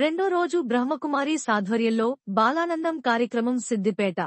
రెండో రోజు బ్రహ్మకుమారి ఆధ్వర్యంలో బాలానందం కార్యక్రమం సిద్దిపేట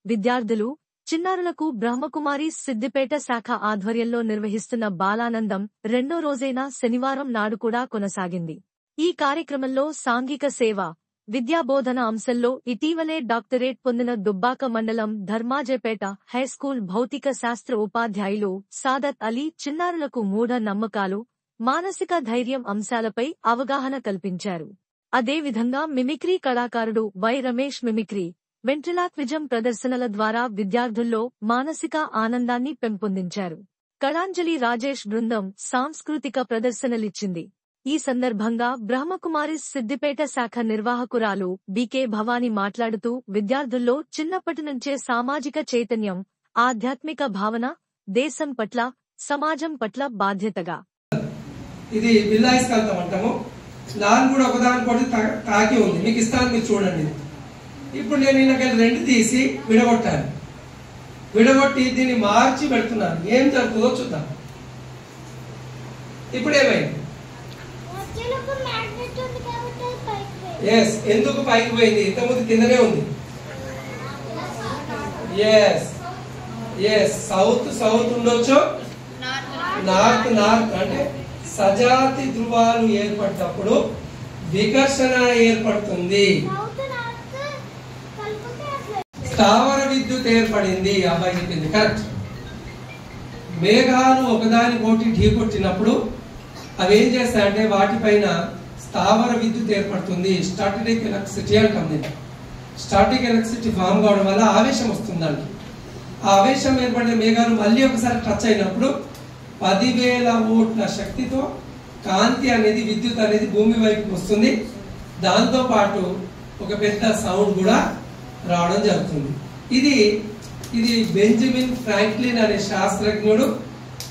విద్యార్థులు చిన్నారులకు బ్రహ్మకుమారి సిద్దిపేట శాఖ ఆధ్వర్యంలో నిర్వహిస్తున్న బాలానందం రెండో రోజైన శనివారం నాడు కూడా కొనసాగింది. ఈ కార్యక్రమంలో సాంఘిక సేవ, విద్యాబోధన అంశంలో ఇటీవలే డాక్టరేట్ పొందిన దుబ్బాక మండలం ధర్మాజేపేట హైస్కూల్ భౌతిక శాస్త్ర ఉపాధ్యాయులు సాదత్ అలీ చిన్నారులకు మూఢ నమ్మకాలు, మానసిక ధైర్యం అంశాలపై అవగాహన కల్పించారు. అదేవిధంగా మిమిక్రీ కళాకారుడు వై రమేష్ మిమిక్రీ, వెంట్రిలాక్విజం ప్రదర్శనల ద్వారా విద్యార్థుల్లో మానసిక ఆనందాన్ని పెంపొందించారు. కళాంజలి రాజేష్ బృందం సాంస్కృతిక ప్రదర్శనలిచ్చింది. ఈ సందర్భంగా బ్రహ్మకుమారి సిద్దిపేట శాఖ నిర్వాహకురాలు బీకే భవానీ మాట్లాడుతూ విద్యార్థుల్లో చిన్నప్పటి నుంచే సామాజిక చైతన్యం, ఆధ్యాత్మిక భావన, దేశం పట్ల, సమాజం పట్ల బాధ్యతగా ఇది బిల్లాయిస్కాంతం అంటాము. నాన్ కూడా ఒకదానికోటి తాకి ఉంది. మీకు ఇస్తాను, మీరు చూడండి. ఇప్పుడు నేను ఈయనకెళ్ళి రెండు తీసి విడగొట్టాను. విడగొట్టి దీన్ని మార్చి పెడుతున్నాను. ఏం జరుగుతుందో చూద్దాం. ఇప్పుడు ఏమైంది? ఎస్, ఎందుకు పైకి పోయింది? ఇంతకుముందు కిందనే ఉంది. ఎస్ ఎస్, సౌత్ సౌత్ ఉండొచ్చు, నార్త్ నార్త్. అంటే సజాతి ధృవాలు ఏర్పడినప్పుడు వికర్షణ ఏర్పడుతుంది. స్థావర విద్యుత్ ఏర్పడింది. అబ్బాయి చెప్పింది కరెక్ట్. మేఘాలు ఒకదానికోటి ఢీకొట్టినప్పుడు అవి ఏం చేస్తాయంటే వాటిపైన స్థావర విద్యుత్ ఏర్పడుతుంది. స్టాటిక్ ఎలక్ట్రిసిటీ అంటాం. స్టాటిక్ ఎలక్ట్రిసిటీ ఫామ్ కావడం వల్ల ఆవేశం వస్తుంది. దానికి ఆ ఆవేశం ఏర్పడిన మేఘాలు మళ్ళీ ఒకసారి టచ్ అయినప్పుడు 10,000 వోల్ట్ల శక్తితో కాంతి అనేది, విద్యుత్ అనేది భూమి వైపుకి వస్తుంది. దాంతో పాటు ఒక పెద్ద సౌండ్ కూడా రావడం జరుగుతుంది. ఇది బెంజమిన్ ఫ్రాంక్లిన్ అనే శాస్త్రజ్ఞుడు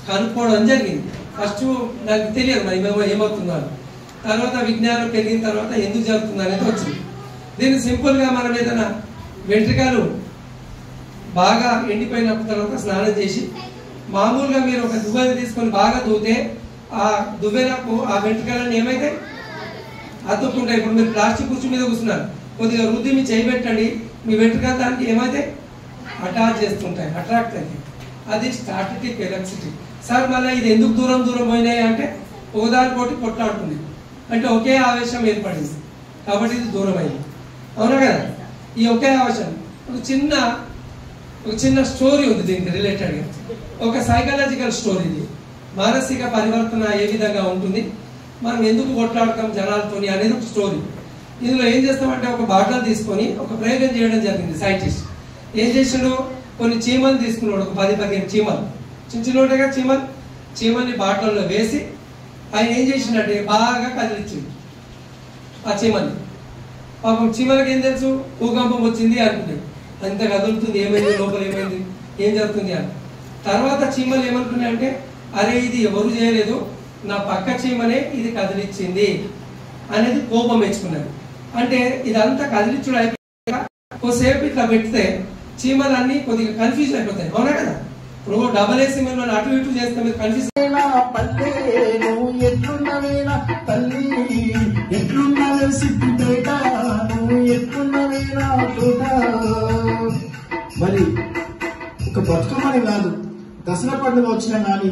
కనుక్కోవడం జరిగింది. ఫస్ట్ నాకు తెలియదు మరి ఏమవుతుందో. తర్వాత విజ్ఞానం పెరిగిన తర్వాత ఎందుకు జరుగుతుంది అనేది వచ్చింది. దీన్ని సింపుల్ గా మనం ఏదైనా వెంట్రుకలు బాగా ఎండిపోయిన తర్వాత స్నానం చేసి మామూలుగా మీరు ఒక దువ్వెన తీసుకొని బాగా దూతే ఆ దువ్వెనకు ఆ వెంట్రుకలన్నీ ఏమైతే అతుక్కుంటాయి. ఇప్పుడు మీరు ప్లాస్టిక్ కుర్చీ మీద కూర్చున్నారు, కొద్దిగా రుద్ది మీ చేయి పెట్టండి, మీ వెంట్రుకలు దానికి ఏమైతే అటాచ్ చేస్తుంటాయి, అట్రాక్ట్ అయితే. అది స్టాటిక్ ఎలక్ట్రిసిటీ. సార్ మళ్ళీ ఇది ఎందుకు దూరం దూరం పోయినాయి అంటే ఒకదానికోటి కొట్లాడుతుంది. అంటే ఒకే ఆవేశం ఏర్పడింది కాబట్టి ఇది దూరం అయింది. అవునా కదా? ఈ ఒకే ఆవేశం. ఒక చిన్న స్టోరీ ఉంది దీనికి రిలేటెడ్గా. ఒక సైకాలజికల్ స్టోరీ. ఇది మానసిక పరివర్తన ఏ విధంగా ఉంటుంది, మనం ఎందుకు కొట్లాడతాం జనాలతోని అనేది ఒక స్టోరీ. ఇందులో ఏం చేస్తామంటే ఒక బాటలు తీసుకొని ఒక ప్రయోగం చేయడం జరిగింది. సైంటిస్ట్ ఏం చేసాడు, కొన్ని చీమలు తీసుకున్నాడు. ఒక 10-15 చీమలు, చిన్నగా చీమల్ని బాటల్లో వేసి ఆయన ఏం చేసిందంటే బాగా కదిలిచ్చింది ఆ చీమల్ని. పాపం చీమలకి ఏం తెలుసు, భూకంపం వచ్చింది అనుకున్నాయి. అంత కదులుతుంది, ఏమైంది లోపల, ఏమైంది, ఏం జరుగుతుంది అని. తర్వాత చీమలు ఏమనుకున్నాయి అంటే, అరే ఇది ఎవరు చేయలేదు, నా పక్క చీమనే ఇది కదిలిచ్చింది అనేది కోపం మెచ్చుకున్నది. అంటే ఇదంతా కదిలిచ్చుడు అయిపోయాక కొద్దిసేపు ఇట్లా పెడితే చీమలన్నీ కొద్దిగా కన్ఫ్యూజన్ అయిపోతాయి. అవునా కదా? ఇప్పుడు డబల్ ఏసీ మిమ్మల్ని అటు ఇటు చేస్తే మీరు కన్ఫ్యూజన్. మరి ఒక బతుకమ్మని కాదు, దసరా పండుగ వచ్చినా కానీ